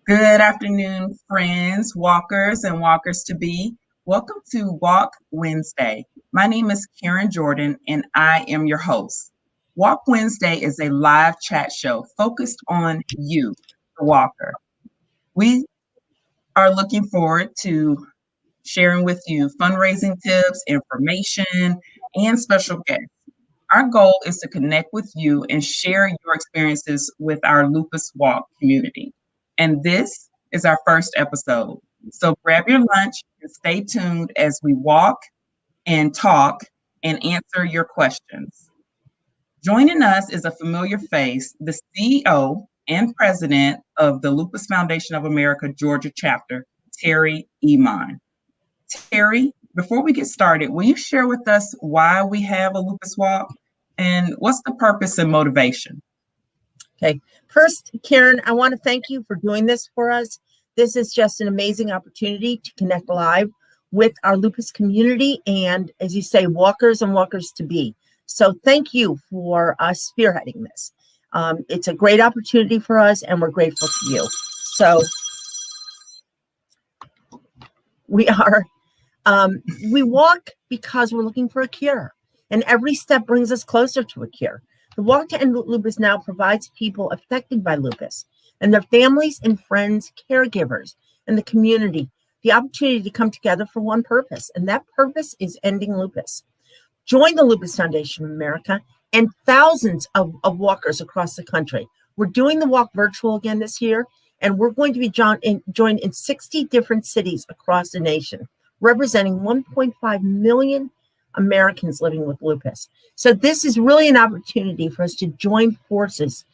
Good afternoon, friends, walkers, and walkers to be. Welcome to Walk Wednesday. My name is Karen Jordan, and I am your host. Walk Wednesday is a live chat show focused on you, the walker. We are looking forward to sharing with you fundraising tips, information, and special guests. Our goal is to connect with you and share your experiences with our Lupus Walk community. And this is our first episode. So grab your lunch and stay tuned as we walk and talk and answer your questions. Joining us is a familiar face, the CEO and president of the Lupus Foundation of America Georgia chapter, Terry Iman. Terry, before we get started, will you share with us why we have a lupus walk and what's the purpose and motivation? Okay. First, Karen, I want to thank you for doing this for us. This is just an amazing opportunity to connect live with our lupus community and, as you say, walkers and walkers to be. So thank you for spearheading this. It's a great opportunity for us, and we're grateful to you. So we walk because we're looking for a cure, and every step brings us closer to a cure. The Walk to End Lupus now provides people affected by lupus and their families and friends, caregivers, and the community the opportunity to come together for one purpose, and that purpose is ending lupus. Join the Lupus Foundation of America and thousands of walkers across the country. We're doing the walk virtual again this year, and we're going to be joined in 60 different cities across the nation, representing 1.5 million Americans living with lupus. So this is really an opportunity for us to join forces,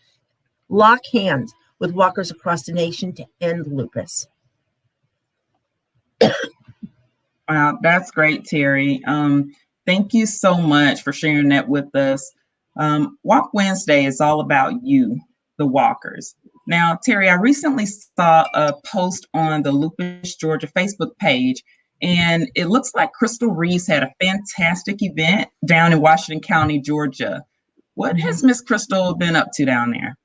lock hands with walkers across the nation to end lupus. Wow, that's great, Terry. Thank you so much for sharing that with us. Walk Wednesday is all about you, the walkers. Now, Terry, I recently saw a post on the Lupus Georgia Facebook page, and it looks like Crystal Reeves had a fantastic event down in Washington County, Georgia. What has Miss Crystal been up to down there?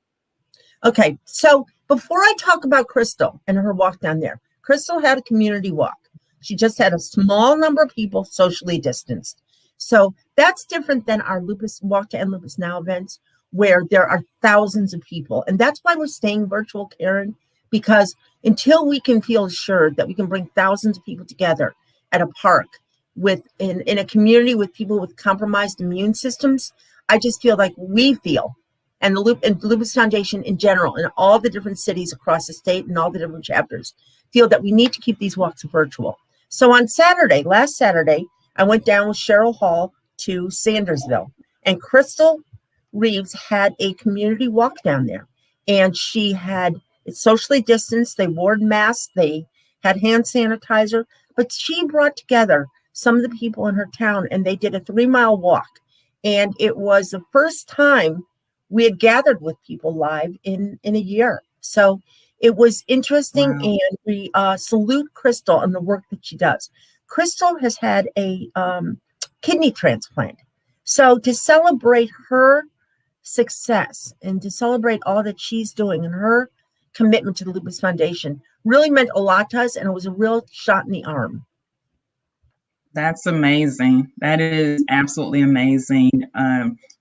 Okay, so before I talk about Crystal and her walk down there, Crystal had a community walk. She just had a small number of people socially distanced. So that's different than our Lupus Walk to End Lupus Now events, where there are thousands of people. And that's why we're staying virtual, Karen, because until we can feel assured that we can bring thousands of people together at a park in a community with people with compromised immune systems, I just feel like and the Lupus Foundation in general, in all the different cities across the state and all the different chapters, feel that we need to keep these walks virtual. So on last Saturday, I went down with Cheryl Hall to Sandersville, and Crystal Reeves had a community walk down there, and it's socially distanced. They wore masks, they had hand sanitizer, but she brought together some of the people in her town, and they did a 3-mile walk. And it was the first time we had gathered with people live in a year. So it was interesting. Wow. And we salute Crystal on the work that she does. Crystal has had a kidney transplant. So to celebrate her success and to celebrate all that she's doing and her commitment to the Lupus Foundation really meant a lot to us, and it was a real shot in the arm. That's amazing. That is absolutely amazing.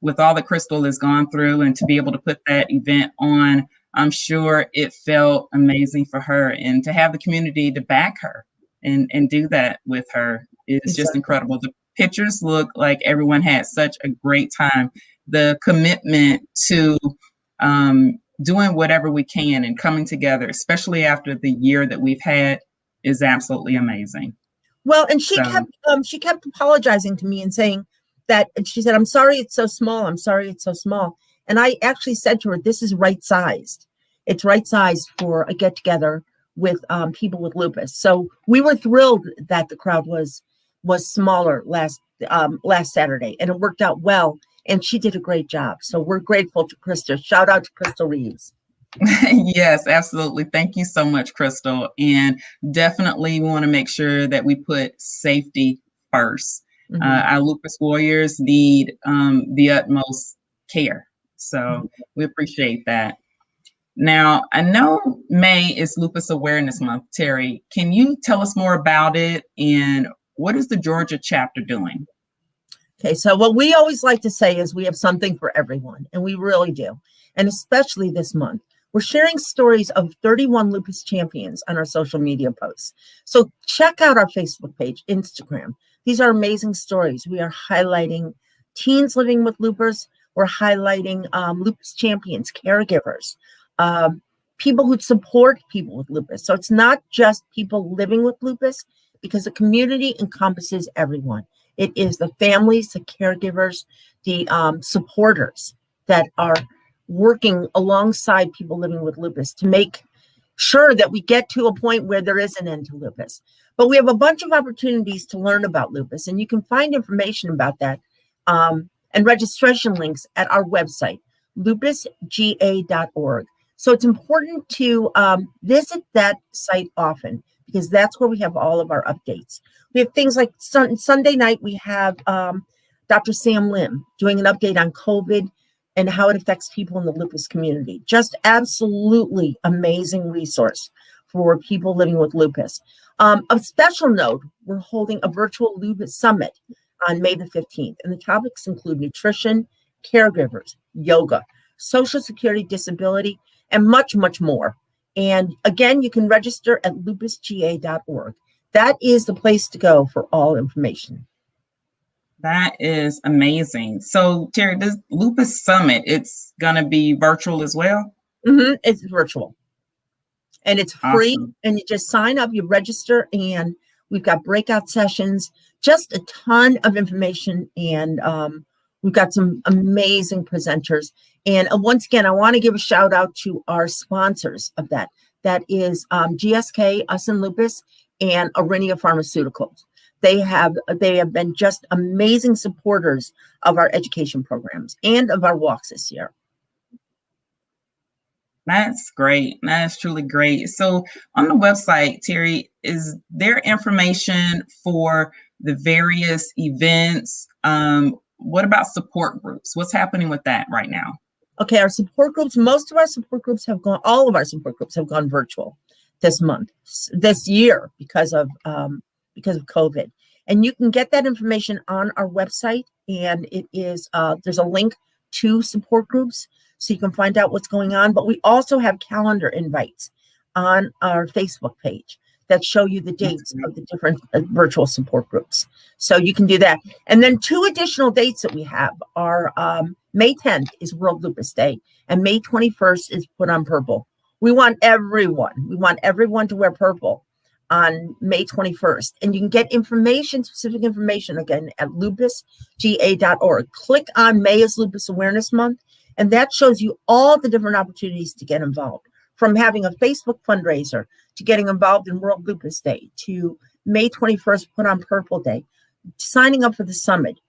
With all that Crystal has gone through, and to be able to put that event on, I'm sure it felt amazing for her, and to have the community to back her and do that with her is just incredible. The pictures look like everyone had such a great time. The commitment to doing whatever we can and coming together, especially after the year that we've had, is absolutely amazing. Well, and she kept apologizing to me and saying that, and she said, "I'm sorry it's so small. I'm sorry it's so small." And I actually said to her, "This is right sized. It's right sized for a get together with people with lupus." So we were thrilled that the crowd was smaller last Saturday, and it worked out well. And she did a great job. So we're grateful to Crystal. Shout out to Crystal Reeves. Yes, absolutely. Thank you so much, Crystal. And definitely we want to make sure that we put safety first. Mm-hmm. Our lupus warriors need the utmost care. So we appreciate that. Now, I know May is Lupus Awareness Month. Terry, can you tell us more about it and what is the Georgia chapter doing? Okay, so what we always like to say is we have something for everyone, and we really do. And especially this month, we're sharing stories of 31 lupus champions on our social media posts. So check out our Facebook page, Instagram. These are amazing stories. We are highlighting teens living with lupus. We're highlighting lupus champions, caregivers, um, people who support people with lupus. So it's not just people living with lupus, because the community encompasses everyone. It is the families, the caregivers, the supporters that are working alongside people living with lupus to make sure that we get to a point where there is an end to lupus. But we have a bunch of opportunities to learn about lupus, and you can find information about that and registration links at our website, lupusga.org. So it's important to visit that site often, because that's where we have all of our updates. We have things like Sunday night, we have Dr. Sam Lim doing an update on COVID and how it affects people in the lupus community. Just absolutely amazing resource for people living with lupus. Of special note, we're holding a virtual lupus summit on May the 15th, and the topics include nutrition, caregivers, yoga, social security, disability, and much, much more. And again, you can register at lupusga.org. That is the place to go for all information. That is amazing. So, Terry, this Lupus Summit, it's going to be virtual as well? It's virtual. And it's free. Awesome. And you just sign up, you register, and we've got breakout sessions, just a ton of information. And we've got some amazing presenters. And once again, I want to give a shout out to our sponsors of that. That is GSK, Us and Lupus, and Aurinia Pharmaceuticals. They have been just amazing supporters of our education programs and of our walks this year. That's great. That's truly great. So on the website, Terry, is there information for the various events? What about support groups? What's happening with that right now? Okay, our support groups, most of our support groups have gone, all of our support groups have gone virtual this month, this year, because of COVID. And you can get that information on our website, and it is there's a link to support groups, so you can find out what's going on. But we also have calendar invites on our Facebook page that show you the dates of the different virtual support groups. So you can do that. And then 2 additional dates that we have are May 10th is World Lupus Day, and May 21st is Put on Purple. We want everyone to wear purple on May 21st. And you can get information, specific information, again, at lupusga.org. Click on May is Lupus Awareness Month, and that shows you all the different opportunities to get involved, from having a Facebook fundraiser to getting involved in World Lupus Day to May 21st, Put on Purple Day, signing up for the summit,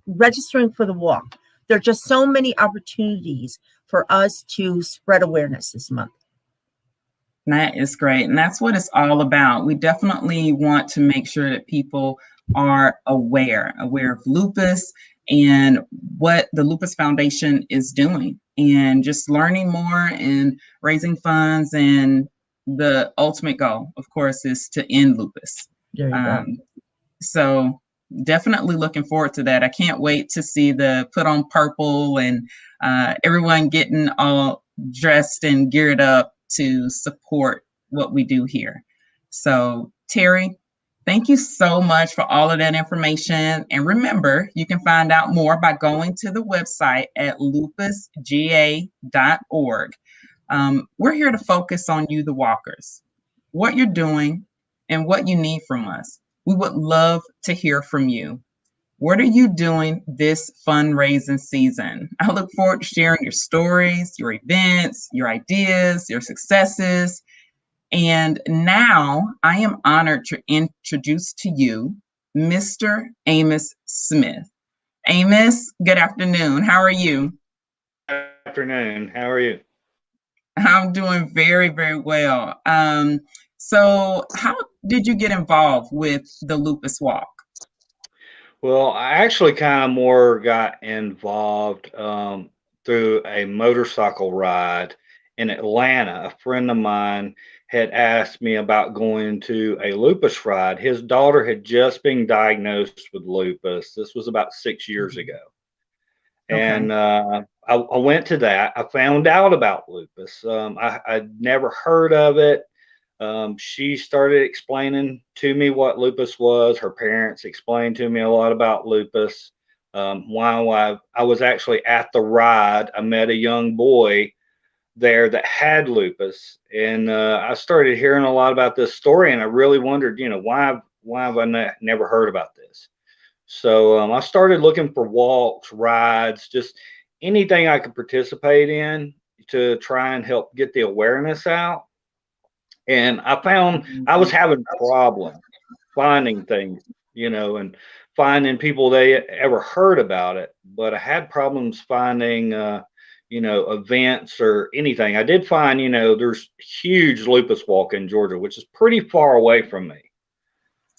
registering for the walk. There are just so many opportunities for us to spread awareness this month. That is great. And that's what it's all about. We definitely want to make sure that people are aware of lupus and what the Lupus Foundation is doing, and just learning more and raising funds. And the ultimate goal, of course, is to end lupus. There you go. So definitely looking forward to that. I can't wait to see the Put on Purple and everyone getting all dressed and geared up to support what we do here. So, Terry, thank you so much for all of that information. And remember, you can find out more by going to the website at lupusga.org. We're here to focus on you, the walkers, what you're doing, and what you need from us. We would love to hear from you. What are you doing this fundraising season? I look forward to sharing your stories, your events, your ideas, your successes. And now I am honored to introduce to you Mr. Amos Smith. Amos, good afternoon. How are you? Good afternoon. How are you? I'm doing very, very well. So how did you get involved with the Lupus Walk? Well, I actually kind of more got involved through a motorcycle ride in Atlanta, a friend of mine had asked me about going to a lupus ride. His daughter had just been diagnosed with lupus. This was about 6 years ago. Okay. And I went to that. I found out about lupus. I'd never heard of it. She started explaining to me what lupus was. Her parents explained to me a lot about lupus. While I was actually at the ride, I met a young boy there that had lupus, and I started hearing a lot about this story, and I really wondered, why have I never heard about this? So I started looking for walks, rides, just anything I could participate in to try and help get the awareness out. And I found I was having problems finding things, and finding people they ever heard about it. But I had problems finding, events or anything. I did find, there's huge lupus walk in Georgia, which is pretty far away from me.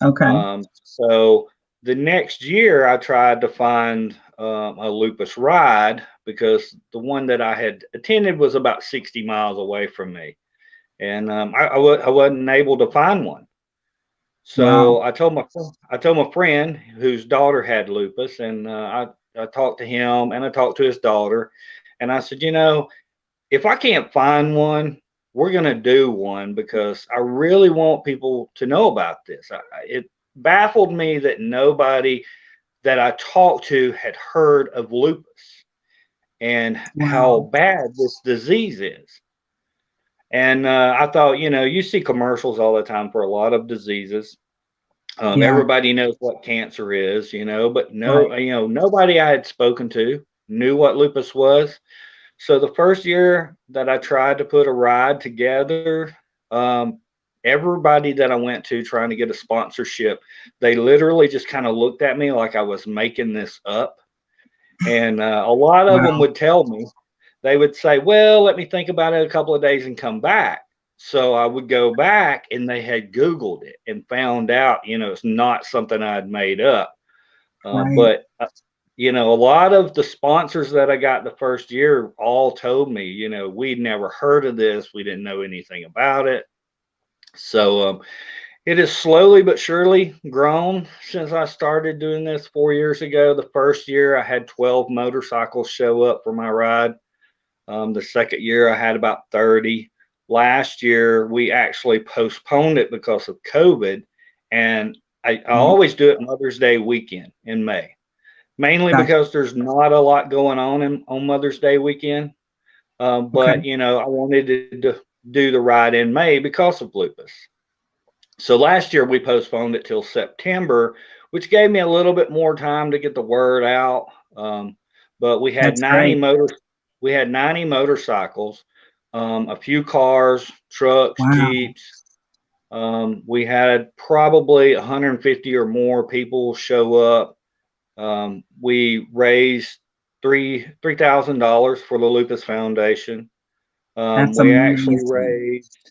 Okay. So the next year, I tried to find a lupus ride because the one that I had attended was about 60 miles away from me, and I wasn't able to find one. Wow. So I told my friend whose daughter had lupus, and I talked to him and I talked to his daughter, and I said, if I can't find one, we're going to do one because I really want people to know about this. It baffled me that nobody that I talked to had heard of lupus and how Wow. bad this disease is. And I thought, you see commercials all the time for a lot of diseases. Yeah. Everybody knows what cancer is, but Right. nobody I had spoken to knew what lupus was. So the first year that I tried to put a ride together, um, everybody that I went to trying to get a sponsorship, they literally just kind of looked at me like I was making this up. And a lot of them Wow. would tell me, they would say, well, let me think about it a couple of days and come back. So I would go back and they had Googled it and found out, it's not something I'd made up. Right. But a lot of the sponsors that I got the first year all told me, we'd never heard of this. We didn't know anything about it. So it has slowly but surely grown since I started doing this 4 years ago. The first year I had 12 motorcycles show up for my ride. The second year I had about 30. Last year we actually postponed it because of COVID. And I Okay. always do it Mother's Day weekend in May, mainly Gotcha. because there's not a lot going on Mother's Day weekend. Okay. But I wanted to do the ride in May because of lupus. So last year we postponed it till September, which gave me a little bit more time to get the word out. But That's great. we had 90 motorcycles, a few cars, trucks, Wow. jeeps. We had probably 150 or more people show up. We raised $3,000 for the Lupus Foundation. That's We actually amazing. raised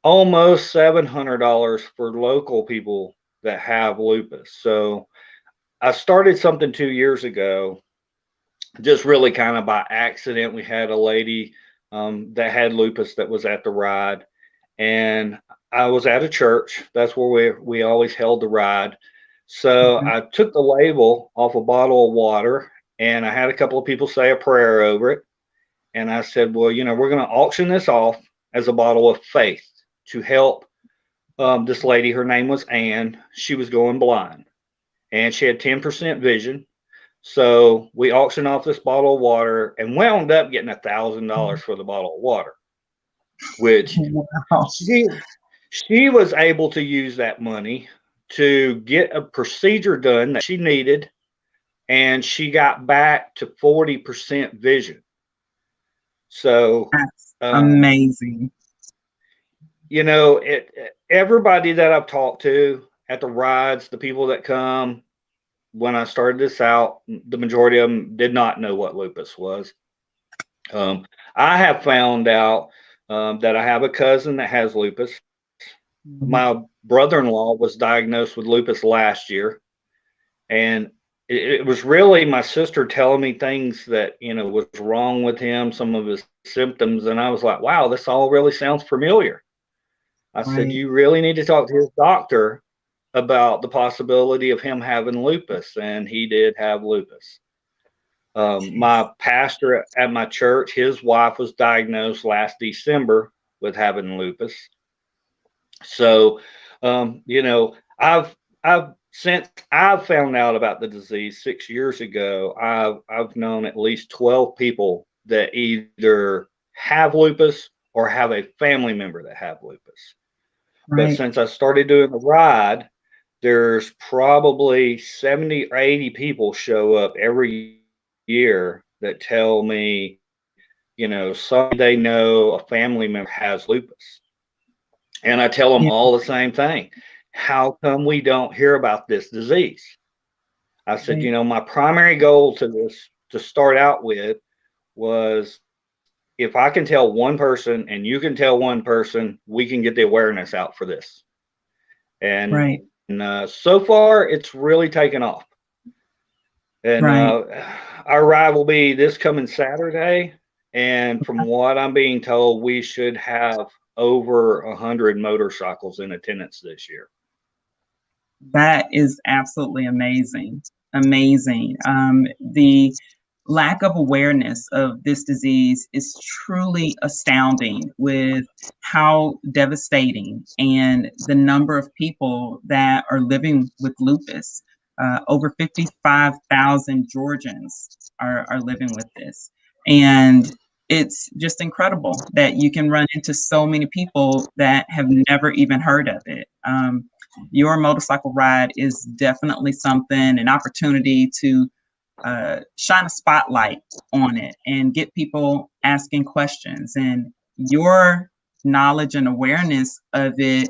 almost $700 for local people that have lupus. So I started something 2 years ago, just really kind of by accident. We had a lady that had lupus that was at the ride, and I was at a church. That's where we always held the ride. So Okay. I took the label off a bottle of water, and I had a couple of people say a prayer over it. And I said, well, we're going to auction this off as a bottle of faith to help this lady. Her name was Ann. She was going blind and she had 10% vision. So we auctioned off this bottle of water and wound up getting $1,000 for the bottle of water, which Wow. she she was able to use that money to get a procedure done that she needed, and she got back to 40% vision. So That's um, amazing. everybody that I've talked to at the rides, the people that come, when I started this out, the majority of them did not know what lupus was. I have found out that I have a cousin that has lupus. Mhm. My brother-in-law was diagnosed with lupus last year, and it was really my sister telling me things that, was wrong with him, some of his symptoms. And I was like, wow, this all really sounds familiar. I said, Right. you really need to talk to his doctor about the possibility of him having lupus. And he did have lupus. Jeez. My pastor at my church, his wife was diagnosed last December with having lupus. So, I've since I've found out about the disease 6 years ago, I've known at least 12 people that either have lupus or have a family member that have lupus. But Right. since I started doing the ride, there's probably 70 or 80 people show up every year that tell me, somebody they know, a family member has lupus. And I tell them Yeah. all the same thing. How come we don't hear about this disease? I said, Right. my primary goal to start out with was, if I can tell one person and you can tell one person, we can get the awareness out for this. And Right. so far, it's really taken off. And Right. our ride will be this coming Saturday. And from what I'm being told, we should have over 100 motorcycles in attendance this year. That is absolutely amazing. Amazing. The lack of awareness of this disease is truly astounding with how devastating and the number of people that are living with lupus. Over 55,000 Georgians are living with this. And it's just incredible that you can run into so many people that have never even heard of it. Your motorcycle ride is definitely something, an opportunity to shine a spotlight on it and get people asking questions. And your knowledge and awareness of it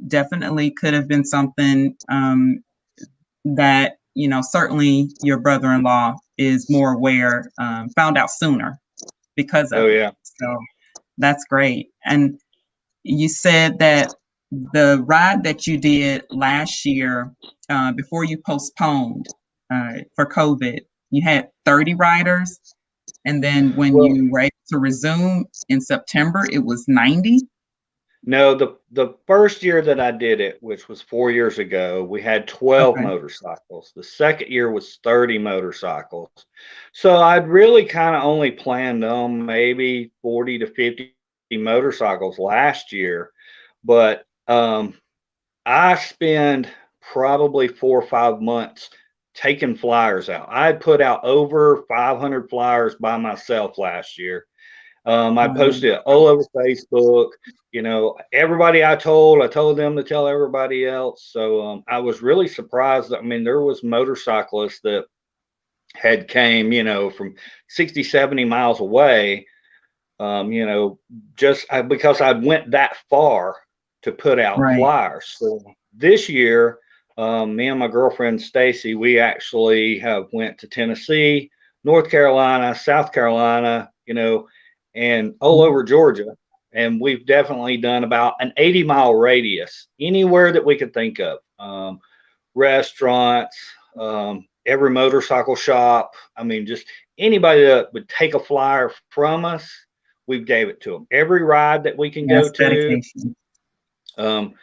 definitely could have been something that, certainly your brother-in-law is more aware, found out sooner because Oh of it. yeah. So that's great. And you said that the ride that you did last year, before you postponed for COVID, you had 30 riders. And then when Well, you were able to resume in September, it was 90. no, the first year that I did it, which was 4 years ago, we had 12 Okay. motorcycles. The second year was 30 motorcycles. So I'd really kind of only planned on maybe 40 to 50 motorcycles last year, but I spend probably 4 or 5 months taking flyers out. I put out over 500 flyers by myself last year. I Um, posted it all over Facebook. Everybody I told them to tell everybody else. So I was really surprised. I mean, there was motorcyclists that had came, from 60, 70 miles away, just because I went that far to put out right, flyers. So this year, me and my girlfriend Stacy, we actually have went to Tennessee, North Carolina, South Carolina, and all mhm, over Georgia. And we've definitely done about an 80-mile radius, anywhere that we could think of. Restaurants, every motorcycle shop. I mean, just anybody that would take a flyer from us, we gave it to them. Every ride that we can go that's to. dedication. Um,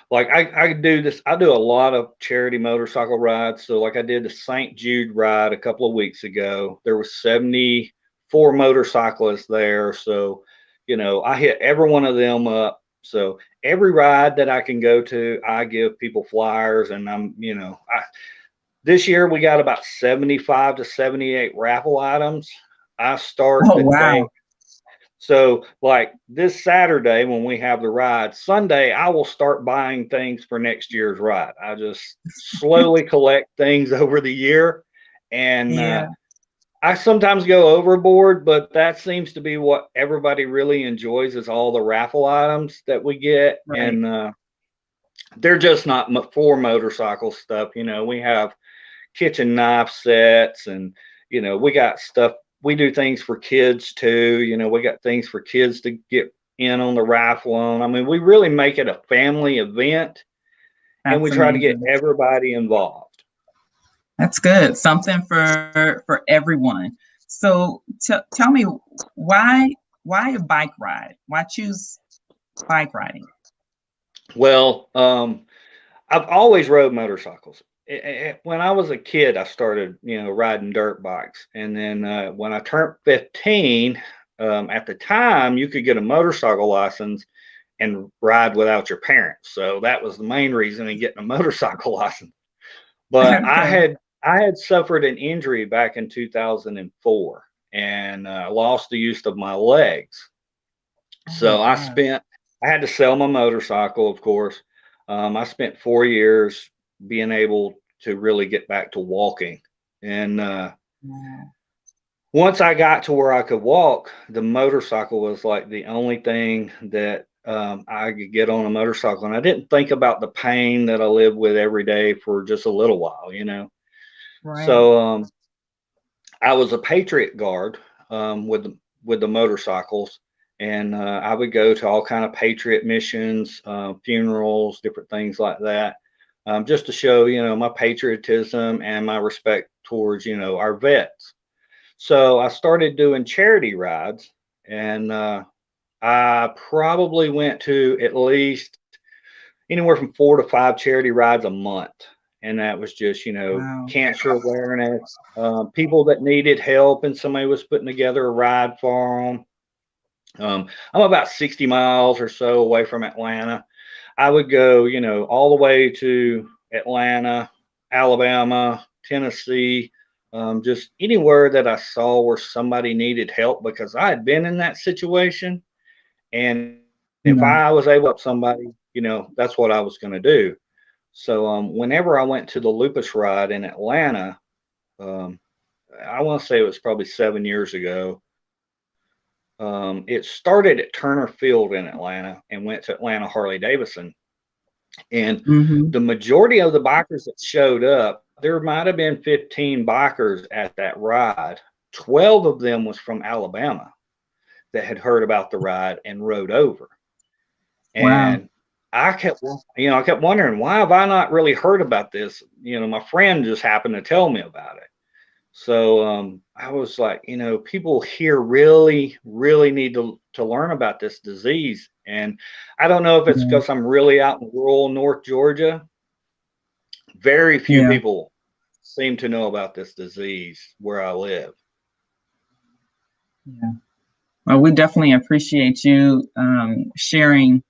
like I do this, I do a lot of charity motorcycle rides. So like I did the St. Jude ride a couple of weeks ago. There was 74 motorcyclists there. So, I hit every one of them up. So every ride that I can go to, I give people flyers, and this year we got about 75 to 78 raffle items. I start Oh, the day. wow. So, like this Saturday when we have the ride, Sunday, I will start buying things for next year's ride. I just slowly collect things over the year. And Yeah, I sometimes go overboard, but that seems to be what everybody really enjoys, is all the raffle items that we get. right. And they're just not for motorcycle stuff. We have kitchen knife sets, and we got stuff. We do things for kids too. We got things for kids to get in on the raffle on. I mean, we really make it a family event, and we That's try to get amazing. everybody involved. That's good. Something for everyone. So tell me why a bike ride? Why choose bike riding? Well, I've always rode motorcycles. When I was a kid, I started, riding dirt bikes, and then when I turned 15, at the time you could get a motorcycle license and ride without your parents. So that was the main reason in getting a motorcycle license. But Okay. I had suffered an injury back in 2004 and lost the use of my legs. Oh my So gosh. I had to sell my motorcycle, of course. I spent 4 years being able to really get back to walking. And Wow. once I got to where I could walk, the motorcycle was like the only thing that I could get on a motorcycle. And I didn't think about the pain that I live with every day for just a little while. Right. So I was a Patriot Guard with the motorcycles, and I would go to all kind of Patriot missions, funerals, different things like that, just to show my patriotism and my respect towards our vets. So I started doing charity rides, and I probably went to at least anywhere from 4 to 5 charity rides a month. And that was just, Wow. cancer awareness, people that needed help, and somebody was putting together a ride for them. I'm about 60 miles or so away from Atlanta. I would go, all the way to Atlanta, Alabama, Tennessee, just anywhere that I saw where somebody needed help because I had been in that situation. And if Yeah. I was able to help somebody, that's what I was going to do. So whenever I went to the Lupus ride in Atlanta, um, I want to say it was probably 7 years ago. It started at Turner Field in Atlanta and went to Atlanta Harley Davidson. And Hmm. the majority of the bikers that showed up, there might have been 15 bikers at that ride. 12 of them was from Alabama that had heard about the ride and rode over. Wow. And I kept wondering, why have I not really heard about this? My friend just happened to tell me about it. So I was like, people here really, really need to learn about this disease. And I don't know if it's Yeah. because I'm really out in rural North Georgia. Very few Yeah. people seem to know about this disease where I live. Yeah. Well, we definitely appreciate you sharing,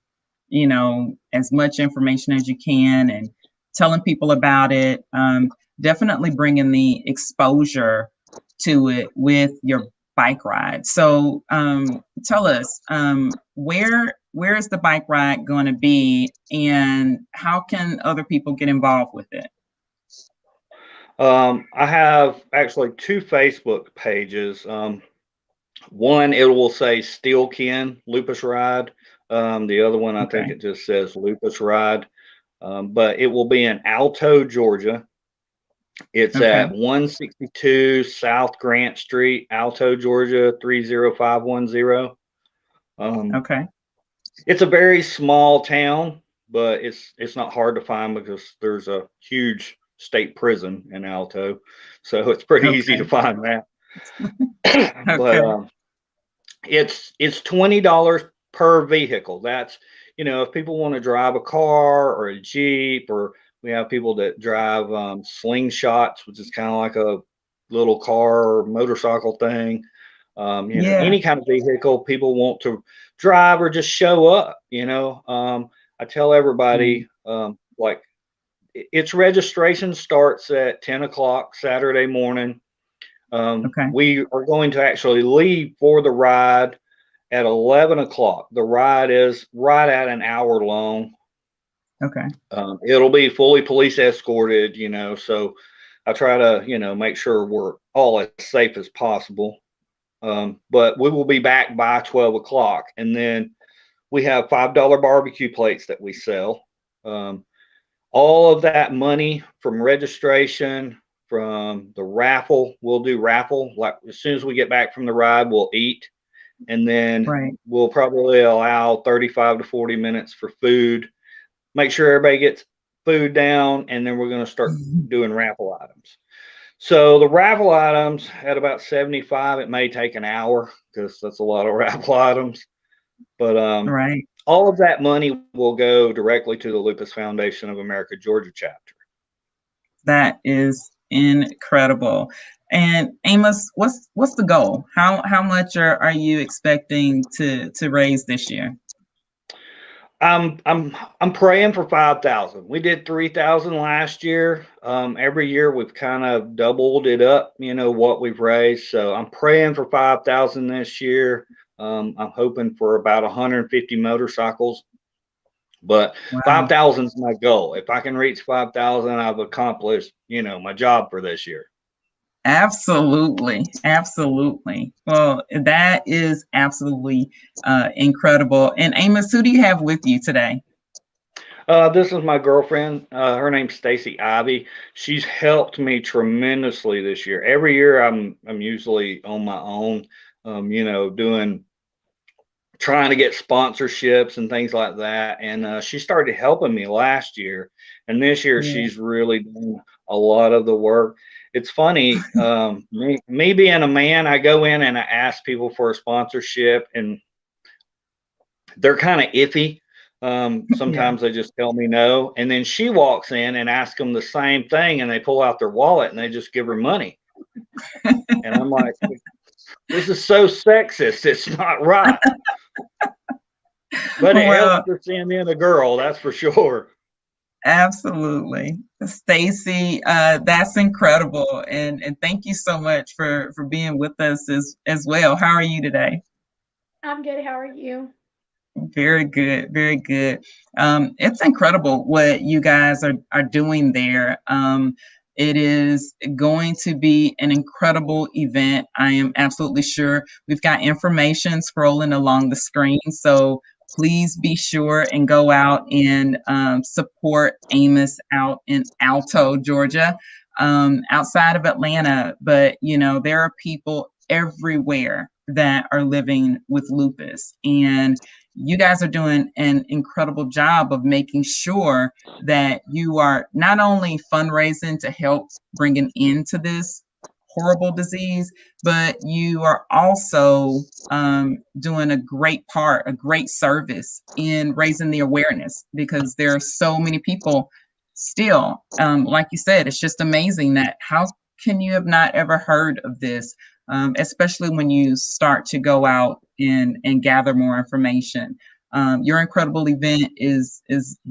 as much information as you can and telling people about it. Definitely bringing the exposure to it with your bike ride. So, tell us, where is the bike ride going to be, and how can other people get involved with it? I have actually two Facebook pages. One, it will say Steelkin Lupus Ride. The other one, I think Okay. it just says Lupus Ride. But it will be in Alto, Georgia. It's Okay. at 162 South Grant Street, Alto, Georgia, 30510. Um, Okay. it's a very small town, but it's not hard to find because there's a huge state prison in Alto, so it's pretty easy to Okay. find that. But Okay. it's $20 per vehicle. That's if people want to drive a car or a Jeep, or we have people that drive slingshots, which is kind of like a little car or motorcycle thing. Yeah. Any kind of vehicle people want to drive or just show up. I tell Mm. everybody like its registration starts at 10 o'clock Saturday morning. Okay. We are going to actually leave for the ride at 11 o'clock. The ride is right at an hour long. Okay. It'll be fully police escorted, so I try to, make sure we're all as safe as possible. But we will be back by 12 o'clock. And then we have $5 barbecue plates that we sell. Um, all of that money from registration, from the raffle, we'll do raffle. Like as soon as we get back from the ride, we'll eat. And then Right. we'll probably allow 35 to 40 minutes for food. Make sure everybody gets food down, and then we're going to start doing raffle items. So the raffle items at about 75, it may take an hour because that's a lot of raffle items. But Right. all of that money will go directly to the Lupus Foundation of America Georgia chapter. That is incredible. And Amos, what's the goal? How much are you expecting to raise this year? I'm praying for 5,000. We did 3,000 last year. Every year we've kind of doubled it up, what we've raised. So I'm praying for 5,000 this year. I'm hoping for about 150 motorcycles, but Wow. 5,000 is my goal. If I can reach 5,000, I've accomplished, my job for this year. Absolutely. Absolutely. Well, that is absolutely incredible. And Amos, who do you have with you today? This is my girlfriend. Her name's Stacy Ivy. She's helped me tremendously this year. Every year I'm usually on my own, doing trying to get sponsorships and things like that. And she started helping me last year, and this year Yeah. she's really doing a lot of the work. It's funny, me being a man, I go in and I ask people for a sponsorship, and they're kind of iffy. Yeah. Sometimes they just tell me no, and then she walks in and asks them the same thing, and they pull out their wallet and they just give her money, and I'm like, this is so sexist. It's not right. But it helps Well, to send in a girl, that's for sure. absolutely. Stacy, that's incredible. And thank you so much for being with us as well. How are you today? I'm good. How are you? Very good, very good. It's incredible what you guys are doing there. It is going to be an incredible event. I am absolutely sure. We've got information scrolling along the screen, so please be sure and go out and support Amos out in Alto, Georgia, outside of Atlanta. But there are people everywhere that are living with lupus, and you guys are doing an incredible job of making sure that you are not only fundraising to help bring an end to this horrible disease, but you are also doing a great part, a great service in raising the awareness, because there are so many people still, like you said, it's just amazing that how can you have not ever heard of this, especially when you start to go out and gather more information. Your incredible event is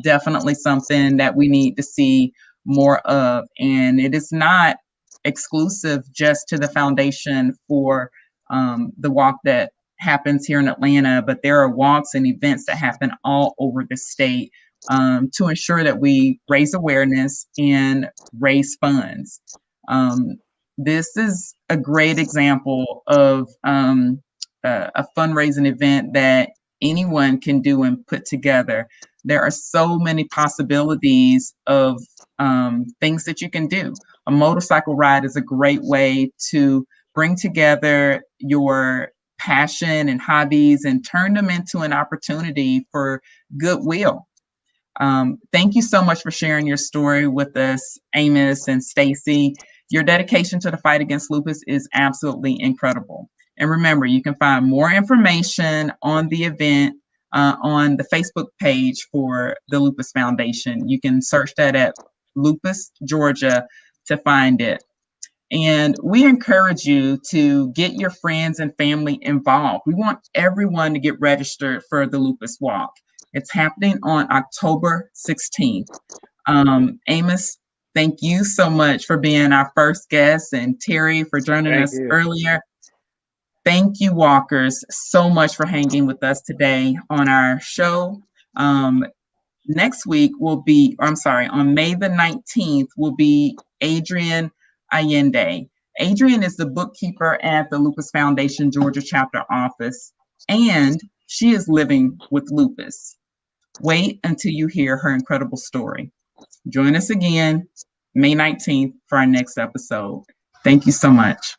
definitely something that we need to see more of, and it is not exclusive just to the foundation for the walk that happens here in Atlanta, but there are walks and events that happen all over the state to ensure that we raise awareness and raise funds. Um, this is a great example of a fundraising event that anyone can do and put together. There are so many possibilities of things that you can do. A motorcycle ride is a great way to bring together your passion and hobbies and turn them into an opportunity for goodwill. Thank you so much for sharing your story with us, Amos and Stacy. Your dedication to the fight against lupus is absolutely incredible. And remember, you can find more information on the event on the Facebook page for the Lupus Foundation. You can search that at Lupus, Georgia to find it. And we encourage you to get your friends and family involved. We want everyone to get registered for the Lupus Walk. It's happening on October 16th. Amos, thank you so much for being our first guest, and Terry for joining Thank us you. earlier. Thank you, walkers, so much for hanging with us today on our show. Next week will be, on May the 19th will be Adrian Allende. Adrian is the bookkeeper at the Lupus Foundation Georgia chapter office, and she is living with lupus. Wait until you hear her incredible story. Join us again May 19th for our next episode. Thank you so much.